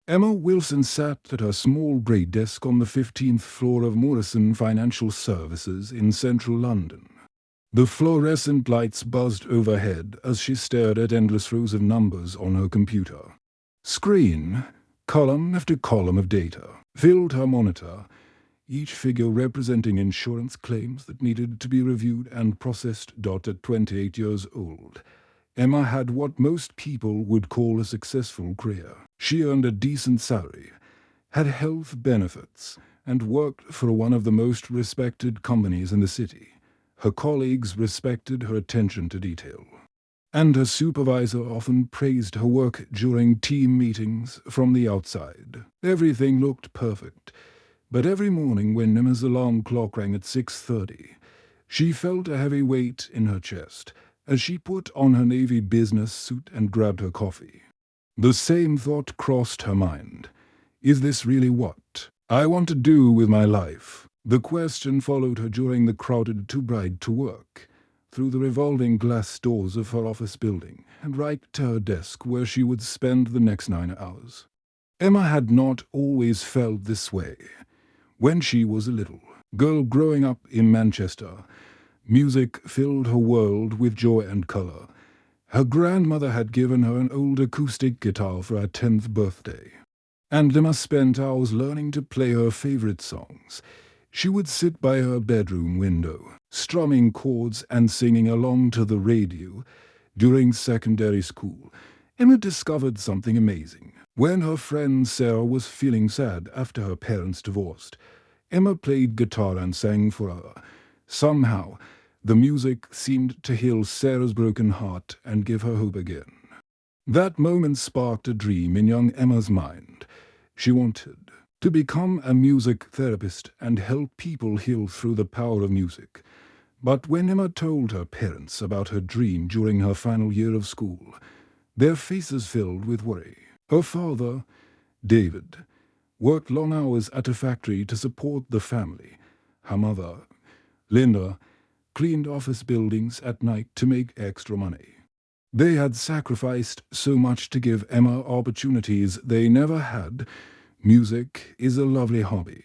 Emma Wilson sat at her small grey desk on the 15th floor of Morrison Financial Services in central London. The fluorescent lights buzzed overhead as she stared at endless rows of numbers on her computer. Screen, column after column of data, filled her monitor, each figure representing insurance claims that needed to be reviewed and processed. At 28 years old, Emma had what most people would call a successful career. She earned a decent salary, had health benefits, and worked for one of the most respected companies in the city. Her colleagues respected her attention to detail, and her supervisor often praised her work during team meetings from the outside. Everything looked perfect, but every morning when Emma's alarm clock rang at 6:30, she felt a heavy weight in her chest as she put on her navy business suit and grabbed her coffee. The same thought crossed her mind. Is this really what I want to do with my life? The question followed her during the crowded Too Bright to Work, through the revolving glass doors of her office building, and right to her desk where she would spend the next 9 hours. Emma had not always felt this way. When she was a little girl growing up in Manchester, music filled her world with joy and colour. Her grandmother had given her an old acoustic guitar for her 10th birthday, and Emma spent hours learning to play her favourite songs. She would sit by her bedroom window, strumming chords and singing along to the radio. During secondary school, Emma discovered something amazing. When her friend Sarah was feeling sad after her parents divorced, Emma played guitar and sang for her. Somehow, the music seemed to heal Sarah's broken heart and give her hope again. That moment sparked a dream in young Emma's mind. She wanted to become a music therapist and help people heal through the power of music. But when Emma told her parents about her dream during her final year of school, their faces filled with worry. Her father, David, worked long hours at a factory to support the family. Her mother, Linda, cleaned office buildings at night to make extra money. They had sacrificed so much to give Emma opportunities they never had. Music is a lovely hobby.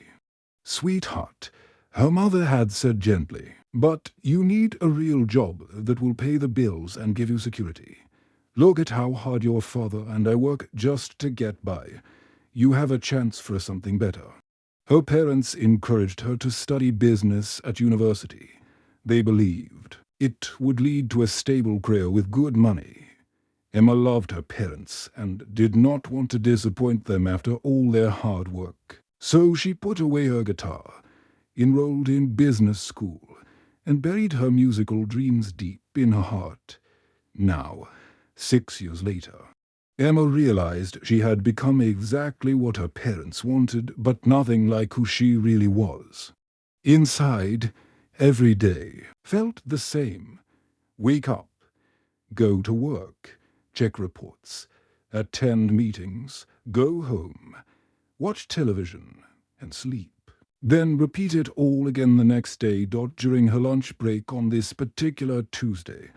Sweetheart, her mother had said gently, but you need a real job that will pay the bills and give you security. Look at how hard your father and I work just to get by. You have a chance for something better. Her parents encouraged her to study business at university. They believed it would lead to a stable career with good money. Emma loved her parents and did not want to disappoint them after all their hard work. So she put away her guitar, enrolled in business school, and buried her musical dreams deep in her heart. Now, 6 years later, Emma realized she had become exactly what her parents wanted, but nothing like who she really was. Inside, every day felt the same. Wake up, go to work, check reports, attend meetings, go home, watch television, and sleep. Then repeat it all again the next day. During her lunch break on this particular Tuesday,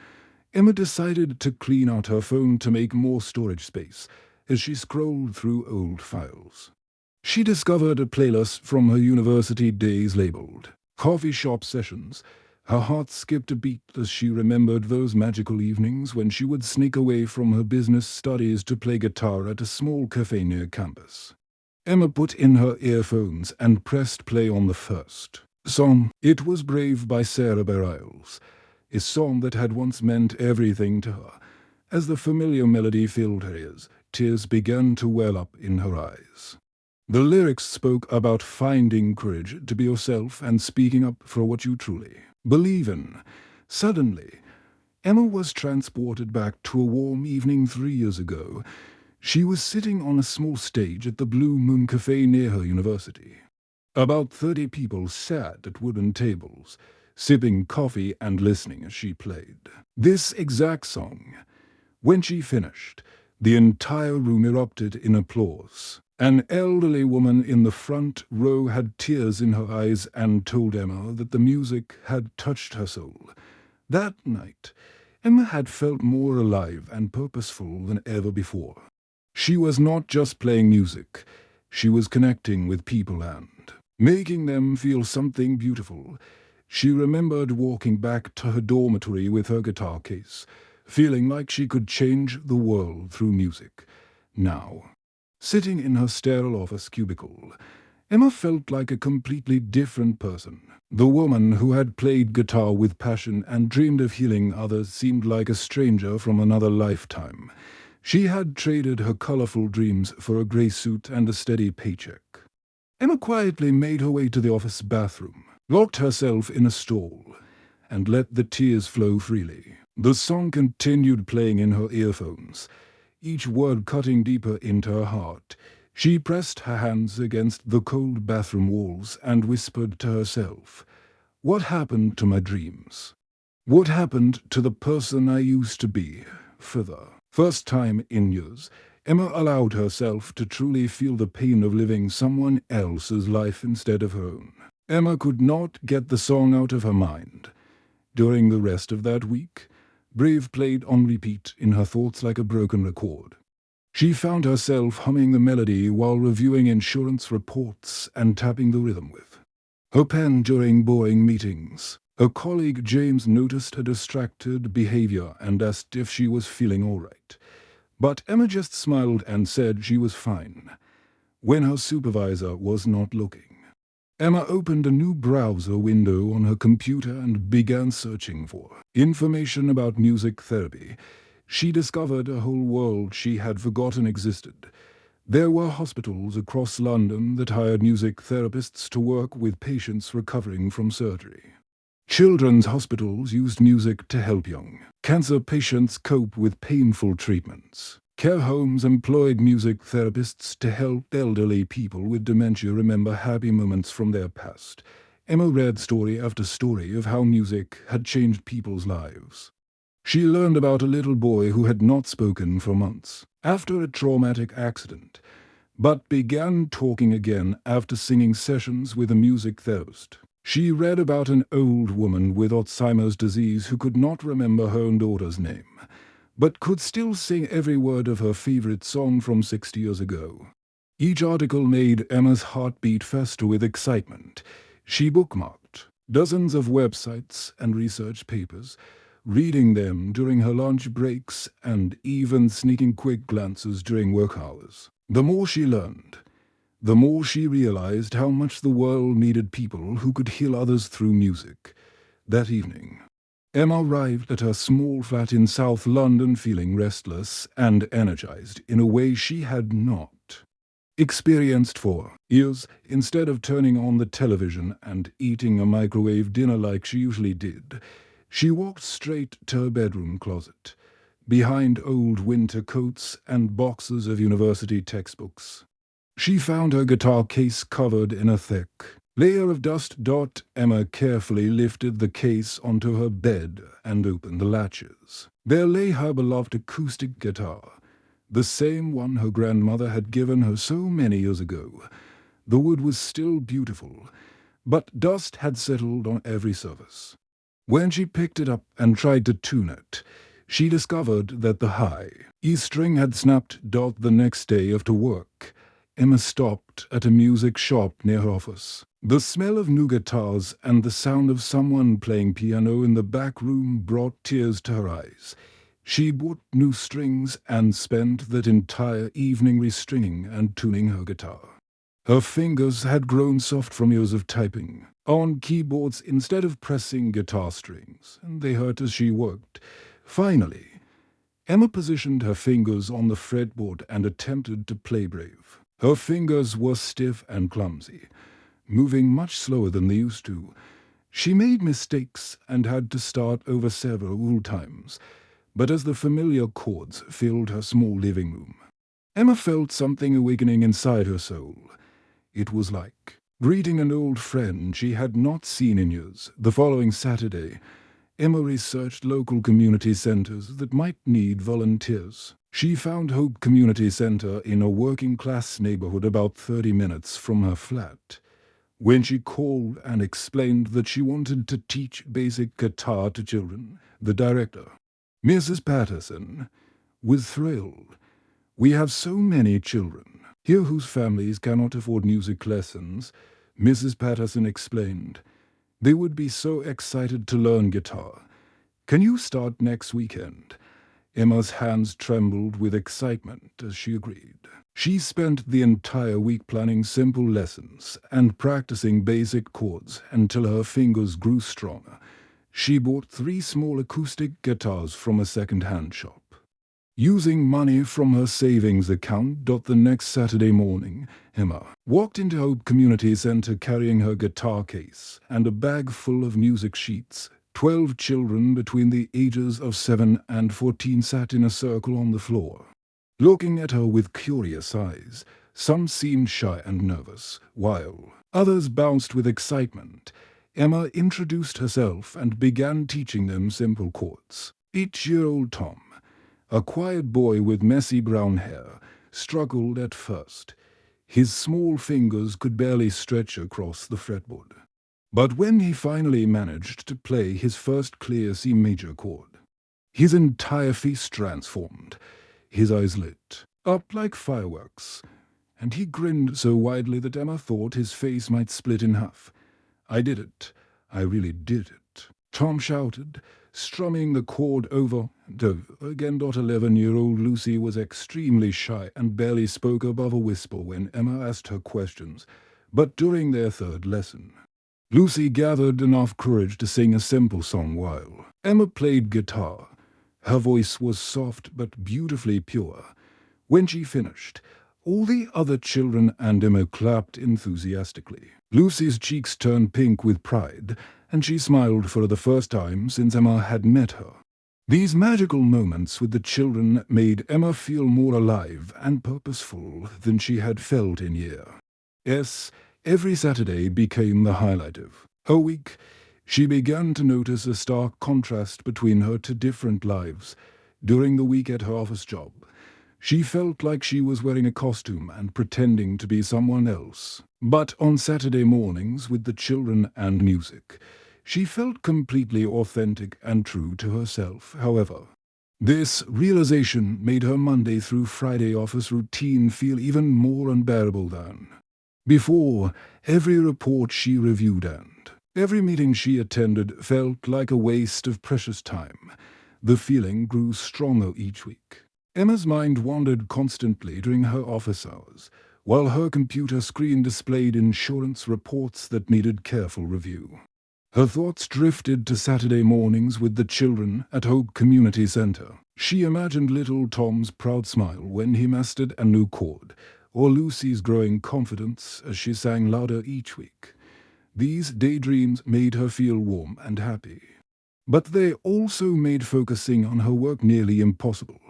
Emma decided to clean out her phone to make more storage space as she scrolled through old files. She discovered a playlist from her university days labeled Coffee Shop Sessions. Her heart skipped a beat as she remembered those magical evenings when she would sneak away from her business studies to play guitar at a small cafe near campus. Emma put in her earphones and pressed play on the first song. It was Brave by Sarah Bareilles, a song that had once meant everything to her. As the familiar melody filled her ears, tears began to well up in her eyes. The lyrics spoke about finding courage to be yourself and speaking up for what you truly believe in. Suddenly, Emma was transported back to a warm evening 3 years ago. She was sitting on a small stage at the Blue Moon Cafe near her university. About 30 people sat at wooden tables, sipping coffee and listening as she played this exact song. When she finished, the entire room erupted in applause. An elderly woman in the front row had tears in her eyes and told Emma that the music had touched her soul. That night, Emma had felt more alive and purposeful than ever before. She was not just playing music, she was connecting with people and making them feel something beautiful. She remembered walking back to her dormitory with her guitar case, feeling like she could change the world through music. Now, sitting in her sterile office cubicle, Emma felt like a completely different person. The woman who had played guitar with passion and dreamed of healing others seemed like a stranger from another lifetime. She had traded her colorful dreams for a gray suit and a steady paycheck. Emma quietly made her way to the office bathroom, locked herself in a stall, and let the tears flow freely. The song continued playing in her earphones, each word cutting deeper into her heart. She pressed her hands against the cold bathroom walls and whispered to herself, "What happened to my dreams? What happened to the person I used to be?" For the first time in years, Emma allowed herself to truly feel the pain of living someone else's life instead of her own. Emma could not get the song out of her mind. During the rest of that week, Brave played on repeat in her thoughts like a broken record. She found herself humming the melody while reviewing insurance reports and tapping the rhythm with her pen during boring meetings. Her colleague James noticed her distracted behavior and asked if she was feeling all right. But Emma just smiled and said she was fine, when her supervisor was not looking. Emma opened a new browser window on her computer and began searching for information about music therapy. She discovered a whole world she had forgotten existed. There were hospitals across London that hired music therapists to work with patients recovering from surgery. Children's hospitals used music to help young cancer patients cope with painful treatments. Care homes employed music therapists to help elderly people with dementia remember happy moments from their past. Emma read story after story of how music had changed people's lives. She learned about a little boy who had not spoken for months after a traumatic accident, but began talking again after singing sessions with a music therapist. She read about an old woman with Alzheimer's disease who could not remember her own daughter's name, but could still sing every word of her favorite song from 60 years ago. Each article made Emma's heart beat faster with excitement. She bookmarked dozens of websites and research papers, reading them during her lunch breaks and even sneaking quick glances during work hours. The more she learned, the more she realized how much the world needed people who could heal others through music. That evening, Emma arrived at her small flat in South London feeling restless and energized in a way she had not experienced for years. Instead of turning on the television and eating a microwave dinner like she usually did, she walked straight to her bedroom closet, behind old winter coats and boxes of university textbooks. She found her guitar case covered in a thick layer of dust. Emma carefully lifted the case onto her bed and opened the latches. There lay her beloved acoustic guitar, the same one her grandmother had given her so many years ago. The wood was still beautiful, but dust had settled on every surface. When she picked it up and tried to tune it, she discovered that the high E string had snapped. The next day after work, Emma stopped at a music shop near her office. The smell of new guitars and the sound of someone playing piano in the back room brought tears to her eyes. She bought new strings and spent that entire evening restringing and tuning her guitar. Her fingers had grown soft from years of typing on keyboards instead of pressing guitar strings, and they hurt as she worked. Finally, Emma positioned her fingers on the fretboard and attempted to play Brave. Her fingers were stiff and clumsy, moving much slower than they used to. She made mistakes and had to start over several times, but as the familiar chords filled her small living room, Emma felt something awakening inside her soul. It was like greeting an old friend she had not seen in years. The following Saturday, Emma researched local community centers that might need volunteers. She found Hope Community Center in a working-class neighborhood about 30 minutes from her flat. When she called and explained that she wanted to teach basic guitar to children, the director, Mrs. Patterson, was thrilled. We have so many children here whose families cannot afford music lessons, Mrs. Patterson explained. They would be so excited to learn guitar. Can you start next weekend? Emma's hands trembled with excitement as she agreed. She spent the entire week planning simple lessons and practicing basic chords until her fingers grew stronger. She bought 3 small acoustic guitars from a second-hand shop. Using money from her savings account, the next Saturday morning, Emma walked into Hope Community Center carrying her guitar case and a bag full of music sheets. 12 children between the ages of 7 and 14 sat in a circle on the floor, looking at her with curious eyes. Some seemed shy and nervous, while others bounced with excitement. Emma introduced herself and began teaching them simple chords. 8-year-old Tom, a quiet boy with messy brown hair, struggled at first. His small fingers could barely stretch across the fretboard. But when he finally managed to play his first clear C major chord, his entire face transformed. His eyes lit up like fireworks, and he grinned so widely that Emma thought his face might split in half. "I did it. I really did it," Tom shouted, strumming the chord over and over again. 11-year-old Lucy was extremely shy and barely spoke above a whisper when Emma asked her questions. But during their third lesson, Lucy gathered enough courage to sing a simple song while Emma played guitar. Her voice was soft but beautifully pure. When she finished, all the other children and Emma clapped enthusiastically. Lucy's cheeks turned pink with pride, and she smiled for the first time since Emma had met her. These magical moments with the children made Emma feel more alive and purposeful than she had felt in years. Yes, every Saturday became the highlight of her week. She began to notice a stark contrast between her 2 different lives. During the week at her office job, she felt like she was wearing a costume and pretending to be someone else. But on Saturday mornings with the children and music, she felt completely authentic and true to herself. However, this realization made her Monday through Friday office routine feel even more unbearable than before. Every report she reviewed and every meeting she attended felt like a waste of precious time. The feeling grew stronger each week. Emma's mind wandered constantly during her office hours, while her computer screen displayed insurance reports that needed careful review. Her thoughts drifted to Saturday mornings with the children at Hope Community Center. She imagined little Tom's proud smile when he mastered a new chord, or Lucy's growing confidence as she sang louder each week. These daydreams made her feel warm and happy. But they also made focusing on her work nearly impossible.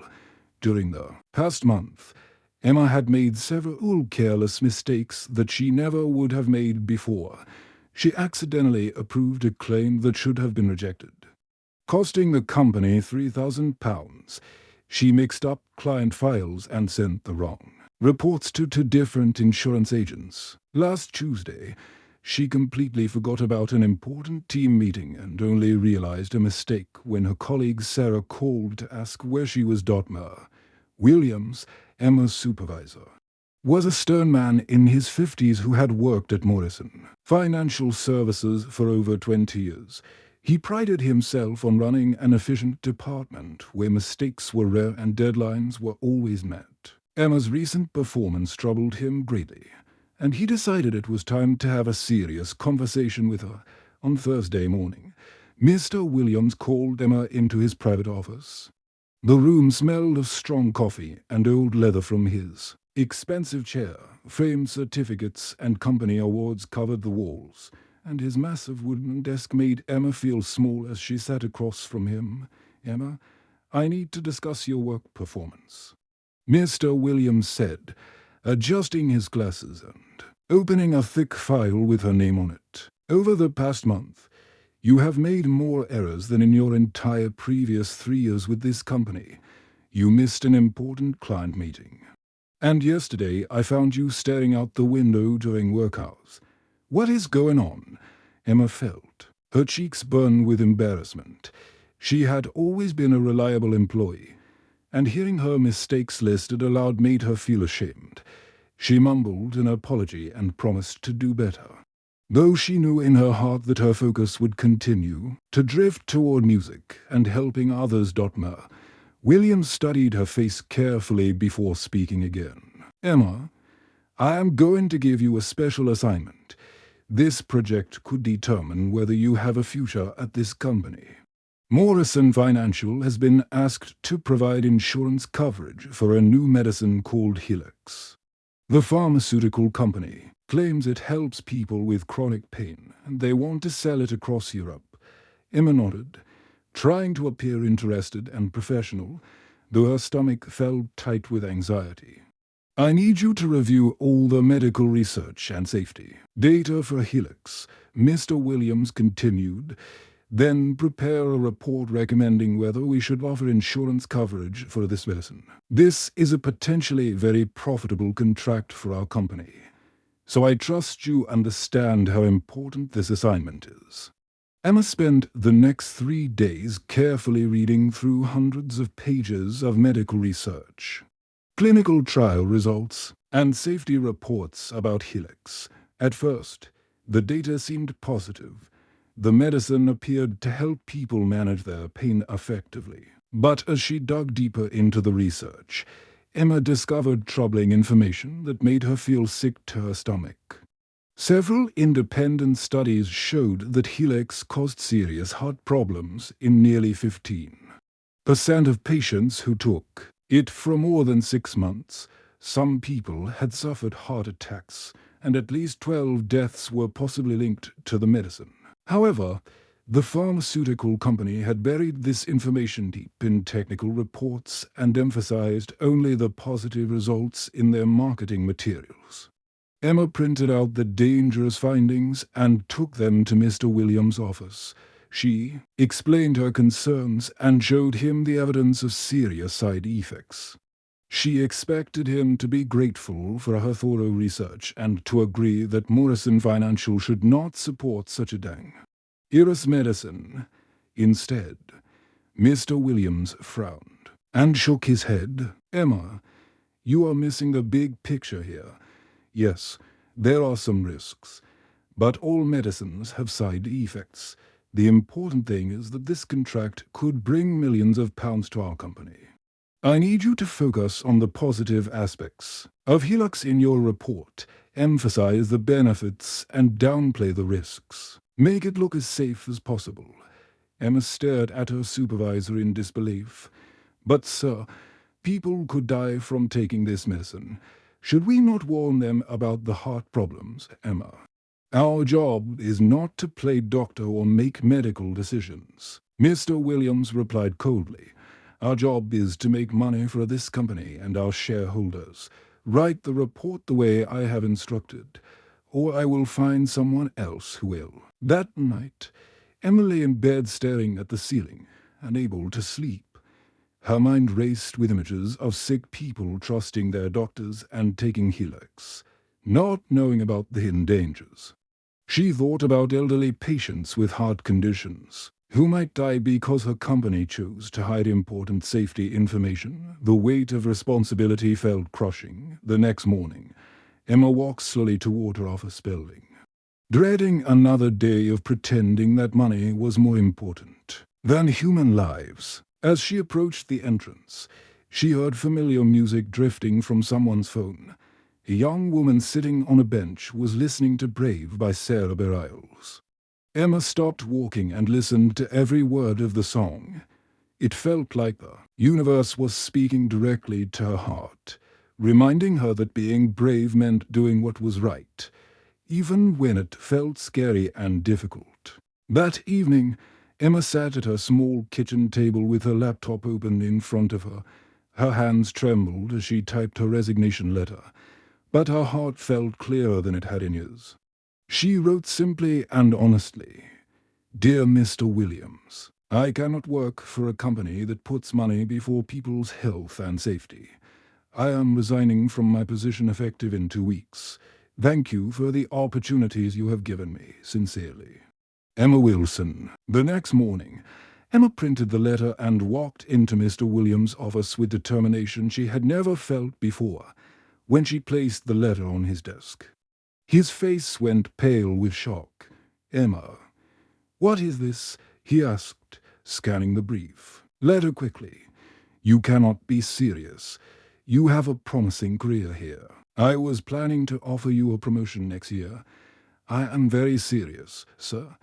During the past month, Emma had made several careless mistakes that she never would have made before. She accidentally approved a claim that should have been rejected, costing the company £3,000. She mixed up client files and sent the wrong reports to 2 different insurance agents. Last Tuesday, she completely forgot about an important team meeting and only realized a mistake when her colleague Sarah called to ask where she was. Williams, Emma's supervisor, was a stern man in his 50s who had worked at Morrison Financial Services for over 20 years. He prided himself on running an efficient department where mistakes were rare and deadlines were always met. Emma's recent performance troubled him greatly, and he decided it was time to have a serious conversation with her. On Thursday morning, Mr. Williams called Emma into his private office. The room smelled of strong coffee and old leather from his expensive chair. Framed certificates and company awards covered the walls, and his massive wooden desk made Emma feel small as she sat across from him. "Emma, I need to discuss your work performance," Mr. Williams said, adjusting his glasses and opening a thick file with her name on it. "Over the past month, you have made more errors than in your entire previous 3 years with this company. You missed an important client meeting. And yesterday I found you staring out the window during work hours. What is going on?" Emma felt her cheeks burn with embarrassment. She had always been a reliable employee, and hearing her mistakes listed aloud made her feel ashamed. She mumbled an apology and promised to do better. Though she knew in her heart that her focus would continue to drift toward music and helping others. Williams studied her face carefully before speaking again. "Emma, I am going to give you a special assignment. This project could determine whether you have a future at this company. Morrison Financial has been asked to provide insurance coverage for a new medicine called Helix. The pharmaceutical company claims it helps people with chronic pain, and they want to sell it across Europe." Emma nodded, trying to appear interested and professional, though her stomach felt tight with anxiety. "I need you to review all the medical research and safety data for Helix," Mr. Williams continued. "Then prepare a report recommending whether we should offer insurance coverage for this medicine. This is a potentially very profitable contract for our company, so I trust you understand how important this assignment is." Emma spent the next 3 days carefully reading through hundreds of pages of medical research, clinical trial results, and safety reports about Helix. At first, the data seemed positive. The medicine appeared to help people manage their pain effectively. But as she dug deeper into the research, Emma discovered troubling information that made her feel sick to her stomach. Several independent studies showed that Helix caused serious heart problems in nearly 15% of patients who took it for more than 6 months. Some people had suffered heart attacks, and at least 12 deaths were possibly linked to the medicine. However, the pharmaceutical company had buried this information deep in technical reports and emphasized only the positive results in their marketing materials. Emma printed out the dangerous findings and took them to Mr. Williams' office. She explained her concerns and showed him the evidence of serious side effects. She expected him to be grateful for her thorough research and to agree that Morrison Financial should not support such a dangerous medicine. Instead, Mr. Williams frowned and shook his head. "Emma, you are missing the big picture here. Yes, there are some risks, but all medicines have side effects. The important thing is that this contract could bring millions of pounds to our company. I need you to focus on the positive aspects of Helix in your report. Emphasize the benefits and downplay the risks. Make it look as safe as possible." Emma stared at her supervisor in disbelief. "But sir, people could die from taking this medicine. Should we not warn them about the heart problems, Emma? Our job is not to play doctor or make medical decisions." Mr. Williams replied coldly. "Our job is to make money for this company and our shareholders. Write the report the way I have instructed, or I will find someone else who will." That night, Emma lay in bed staring at the ceiling, unable to sleep. Her mind raced with images of sick people trusting their doctors and taking Helix, not knowing about the hidden dangers. She thought about elderly patients with heart conditions who might die because her company chose to hide important safety information. The weight of responsibility felt crushing. The next morning, Emma walked slowly toward her office building, dreading another day of pretending that money was more important than human lives. As she approached the entrance, she heard familiar music drifting from someone's phone. A young woman sitting on a bench was listening to Brave by Sarah Bareilles. Emma stopped walking and listened to every word of the song. It felt like the universe was speaking directly to her heart, reminding her that being brave meant doing what was right, even when it felt scary and difficult. That evening, Emma sat at her small kitchen table with her laptop open in front of her. Her hands trembled as she typed her resignation letter, but her heart felt clearer than it had in years. She wrote simply and honestly, "Dear Mr. Williams, I cannot work for a company that puts money before people's health and safety. I am resigning from my position effective in 2 weeks. Thank you for the opportunities you have given me. Sincerely, Emma Wilson." The next morning, Emma printed the letter and walked into Mr. Williams' office with determination she had never felt before when she placed the letter on his desk. His face went pale with shock. "Emma, what is this?" he asked, scanning the brief. "Letter quickly. You cannot be serious. You have a promising career here. I was planning to offer you a promotion next year. I am very serious, sir,"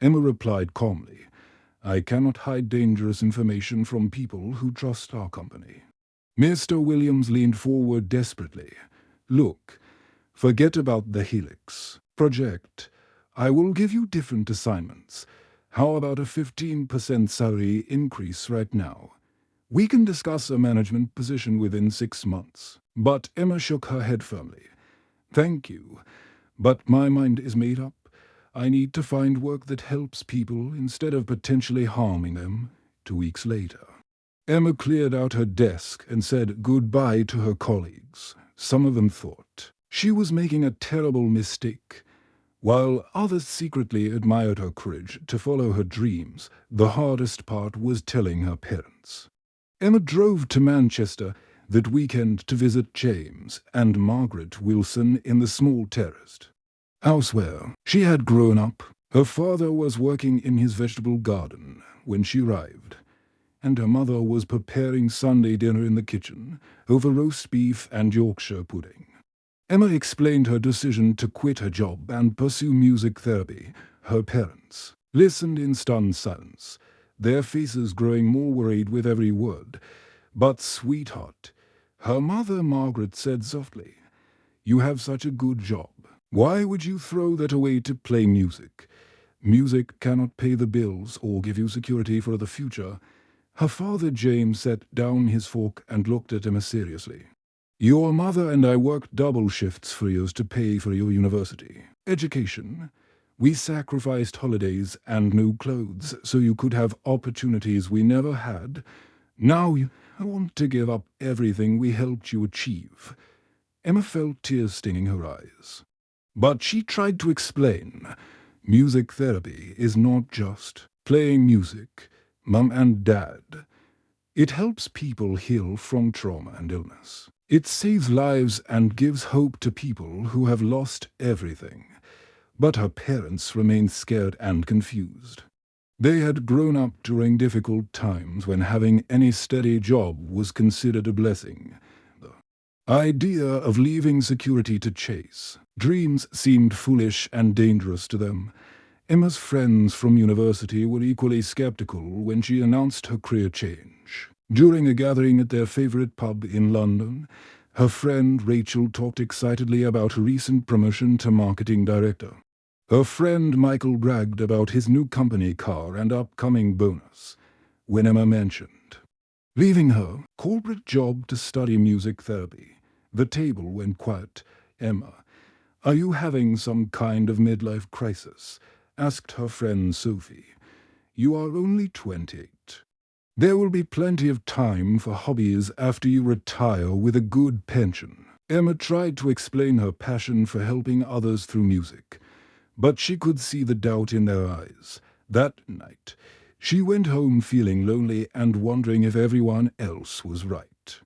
Emma replied calmly. "I cannot hide dangerous information from people who trust our company." Mr. Williams leaned forward desperately. "Look, forget about the Helix project. I will give you different assignments. How about a 15% salary increase right now? We can discuss a management position within 6 months." But Emma shook her head firmly. "Thank you, but my mind is made up. I need to find work that helps people instead of potentially harming them." 2 weeks later, Emma cleared out her desk and said goodbye to her colleagues. Some of them thought she was making a terrible mistake, while others secretly admired her courage to follow her dreams. The hardest part was telling her parents. Emma drove to Manchester that weekend to visit James and Margaret Wilson in the small terraced house where she had grown up. Her father was working in his vegetable garden when she arrived, and her mother was preparing Sunday dinner in the kitchen over roast beef and Yorkshire pudding. Emma explained her decision to quit her job and pursue music therapy. Her parents listened in stunned silence, their faces growing more worried with every word. "But, sweetheart," her mother Margaret said softly, "you have such a good job. Why would you throw that away to play music? Music cannot pay the bills or give you security for the future." Her father James set down his fork and looked at Emma seriously. "Your mother and I worked double shifts for years to pay for your university education. We sacrificed holidays and new clothes so you could have opportunities we never had. Now you want to give up everything we helped you achieve." Emma felt tears stinging her eyes. But she tried to explain. Music therapy is not just playing music, Mum and Dad. It helps people heal from trauma and illness. It saves lives and gives hope to people who have lost everything. But her parents remained scared and confused. They had grown up during difficult times when having any steady job was considered a blessing. The idea of leaving security to chase dreams seemed foolish and dangerous to them. Emma's friends from university were equally skeptical when she announced her career change. During a gathering at their favorite pub in London, her friend Rachel talked excitedly about her recent promotion to marketing director. Her friend Michael bragged about his new company car and upcoming bonus. When Emma mentioned leaving her corporate job to study music therapy, the table went quiet. "Emma, are you having some kind of midlife crisis?" asked her friend Sophie. "You are only 28. There will be plenty of time for hobbies after you retire with a good pension." Emma tried to explain her passion for helping others through music, but she could see the doubt in their eyes. That night, she went home feeling lonely and wondering if everyone else was right.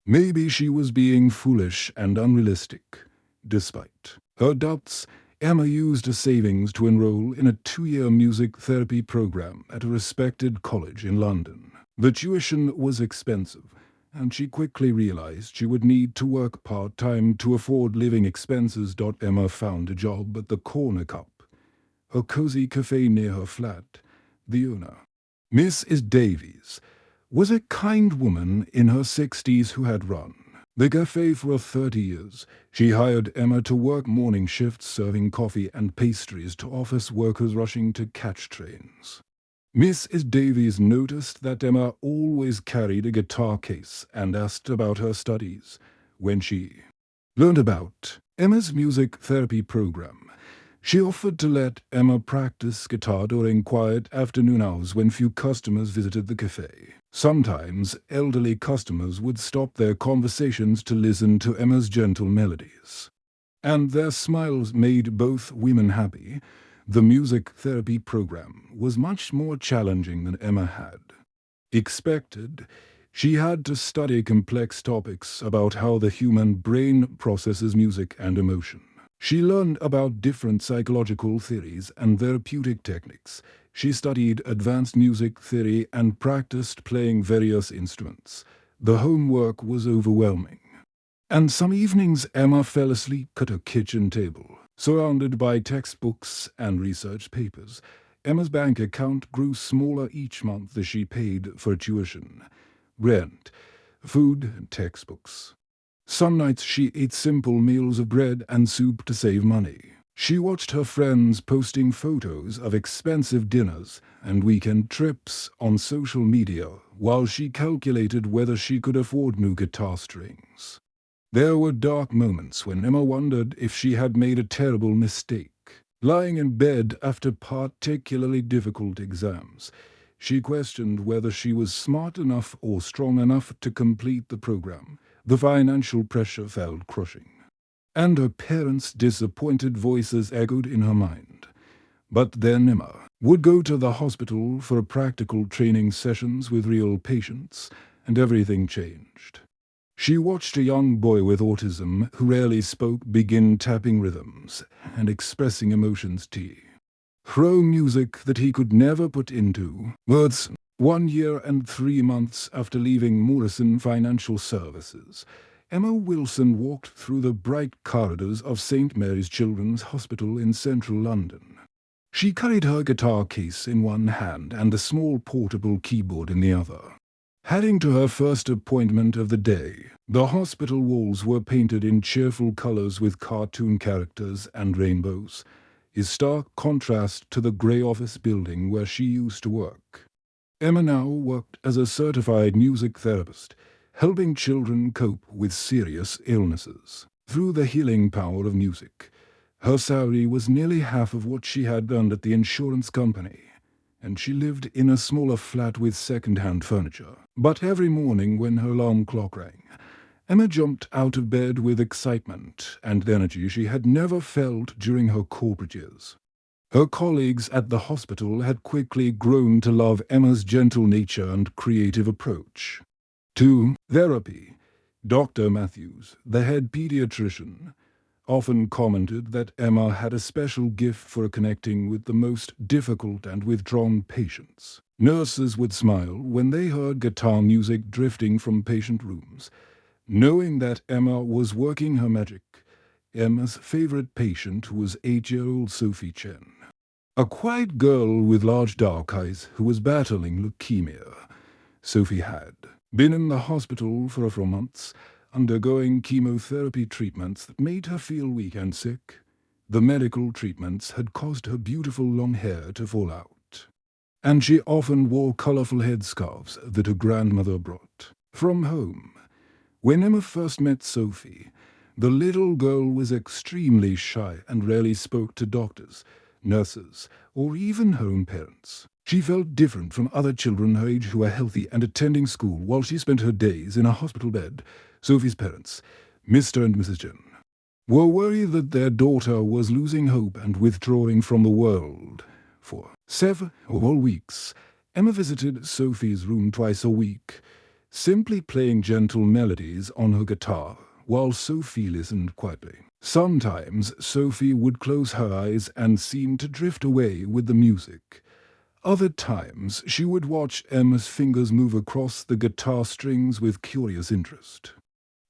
Maybe she was being foolish and unrealistic. Despite her doubts, Emma used her savings to enroll in a 2-year music therapy program at a respected college in London. The tuition was expensive, and she quickly realized she would need to work part-time to afford living expenses. Emma found a job at the Corner Cup, a cozy cafe near her flat. The owner, Mrs. Davies, was a kind woman in her 60s who had run the cafe for 30 years. She hired Emma to work morning shifts serving coffee and pastries to office workers rushing to catch trains. Mrs. Davies noticed that Emma always carried a guitar case and asked about her studies. When she learned about Emma's music therapy program, she offered to let Emma practice guitar during quiet afternoon hours when few customers visited the cafe. Sometimes elderly customers would stop their conversations to listen to Emma's gentle melodies, and their smiles made both women happy. The music therapy program was much more challenging than Emma had expected. She had to study complex topics about how the human brain processes music and emotion. She learned about different psychological theories and therapeutic techniques. She studied advanced music theory and practiced playing various instruments. The homework was overwhelming. And some evenings Emma fell asleep at her kitchen table, surrounded by textbooks and research papers. Emma's bank account grew smaller each month as she paid for tuition, rent, food, and textbooks. Some nights she ate simple meals of bread and soup to save money. She watched her friends posting photos of expensive dinners and weekend trips on social media while she calculated whether she could afford new guitar strings. There were dark moments when Emma wondered if she had made a terrible mistake. Lying in bed after particularly difficult exams, she questioned whether she was smart enough or strong enough to complete the program. The financial pressure felt crushing, and her parents' disappointed voices echoed in her mind. But then Emma would go to the hospital for practical training sessions with real patients, and everything changed. She watched a young boy with autism who rarely spoke begin tapping rhythms and expressing emotions through music that he could never put into words. 1 year and 3 months after leaving Morrison Financial Services, Emma Wilson walked through the bright corridors of St. Mary's Children's Hospital in central London. She carried her guitar case in one hand and a small portable keyboard in the other. Heading to her first appointment of the day, the hospital walls were painted in cheerful colors with cartoon characters and rainbows, in stark contrast to the grey office building where she used to work. Emma now worked as a certified music therapist, helping children cope with serious illnesses. Through the healing power of music, her salary was nearly half of what she had earned at the insurance company, and she lived in a smaller flat with second-hand furniture. But every morning when her alarm clock rang, Emma jumped out of bed with excitement and energy she had never felt during her corporate years. Her colleagues at the hospital had quickly grown to love Emma's gentle nature and creative approach to therapy. Dr. Matthews, the head pediatrician, often commented that Emma had a special gift for connecting with the most difficult and withdrawn patients. Nurses would smile when they heard guitar music drifting from patient rooms, knowing that Emma was working her magic. Emma's favorite patient was 8-year-old Sophie Chen, a quiet girl with large dark eyes who was battling leukemia. Sophie had been in the hospital for 4 months, undergoing chemotherapy treatments that made her feel weak and sick. The medical treatments had caused her beautiful long hair to fall out, and she often wore colorful headscarves that her grandmother brought from home. When Emma first met Sophie, the little girl was extremely shy and rarely spoke to doctors, nurses, or even her own parents. She felt different from other children her age who were healthy and attending school while she spent her days in a hospital bed. Sophie's parents, Mr. and Mrs. Chen, were worried that their daughter was losing hope and withdrawing from the world. For several weeks, Emma visited Sophie's room twice a week, simply playing gentle melodies on her guitar while Sophie listened quietly. Sometimes Sophie would close her eyes and seem to drift away with the music. Other times she would watch Emma's fingers move across the guitar strings with curious interest.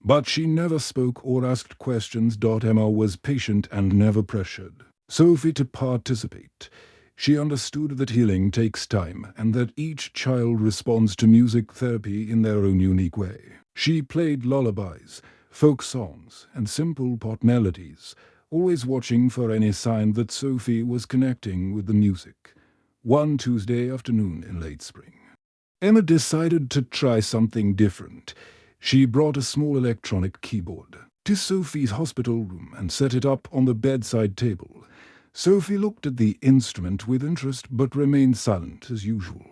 But she never spoke or asked questions. Emma was patient and never pressured Sophie to participate. She understood that healing takes time and that each child responds to music therapy in their own unique way. She played lullabies, folk songs, and simple pop melodies, always watching for any sign that Sophie was connecting with the music. One Tuesday afternoon in late spring, Emma decided to try something different. She brought a small electronic keyboard to Sophie's hospital room and set it up on the bedside table. Sophie looked at the instrument with interest but remained silent as usual.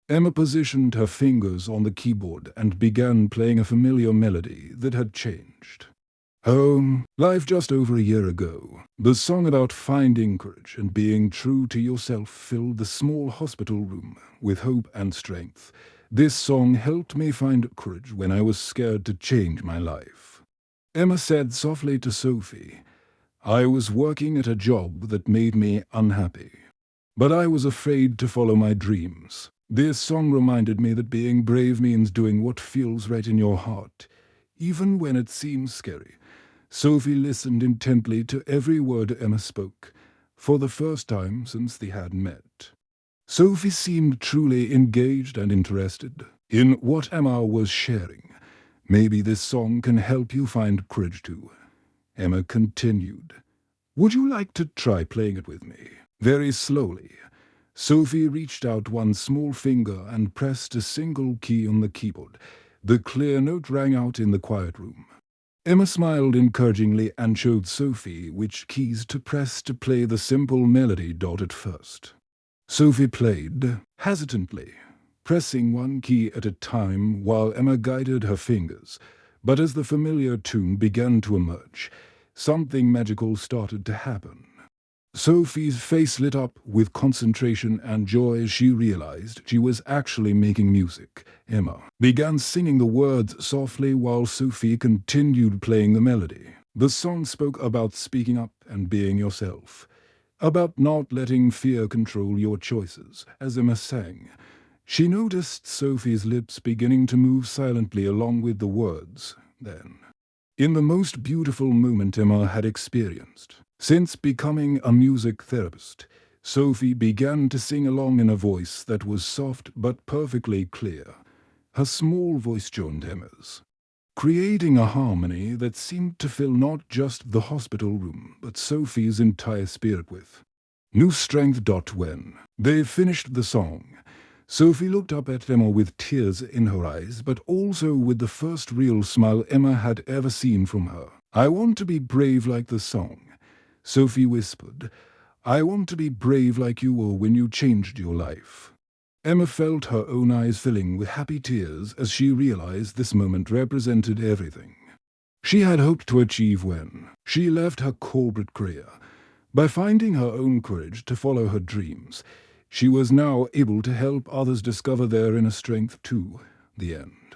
Emma positioned her fingers on the keyboard and began playing a familiar melody that had changed. Life just over a year ago. The song about finding courage and being true to yourself filled the small hospital room with hope and strength. This song helped me find courage when I was scared to change my life. Emma said softly to Sophie, I was working at a job that made me unhappy, but I was afraid to follow my dreams. This song reminded me that being brave means doing what feels right in your heart, even when it seems scary. Sophie listened intently to every word Emma spoke, for the first time since they had met. Sophie seemed truly engaged and interested in what Emma was sharing. Maybe this song can help you find courage too. Emma continued. Would you like to try playing it with me? Very slowly. Sophie reached out one small finger and pressed a single key on the keyboard. The clear note rang out in the quiet room. Emma smiled encouragingly and showed Sophie which keys to press to play the simple melody at first. Sophie played, hesitantly, pressing one key at a time while Emma guided her fingers. But as the familiar tune began to emerge, something magical started to happen. Sophie's face lit up with concentration and joy as she realized she was actually making music. Emma began singing the words softly while Sophie continued playing the melody. The song spoke about speaking up and being yourself, about not letting fear control your choices. As Emma sang, she noticed Sophie's lips beginning to move silently along with the words. Then, in the most beautiful moment Emma had experienced since becoming a music therapist, Sophie began to sing along in a voice that was soft but perfectly clear. Her small voice joined Emma's, creating a harmony that seemed to fill not just the hospital room, but Sophie's entire spirit with new strength. When they finished the song, Sophie looked up at Emma with tears in her eyes, but also with the first real smile Emma had ever seen from her. I want to be brave like the song, Sophie whispered. I want to be brave like you were when you changed your life. Emma felt her own eyes filling with happy tears as she realized this moment represented everything she had hoped to achieve when she left her corporate career. By finding her own courage to follow her dreams, she was now able to help others discover their inner strength too. The end.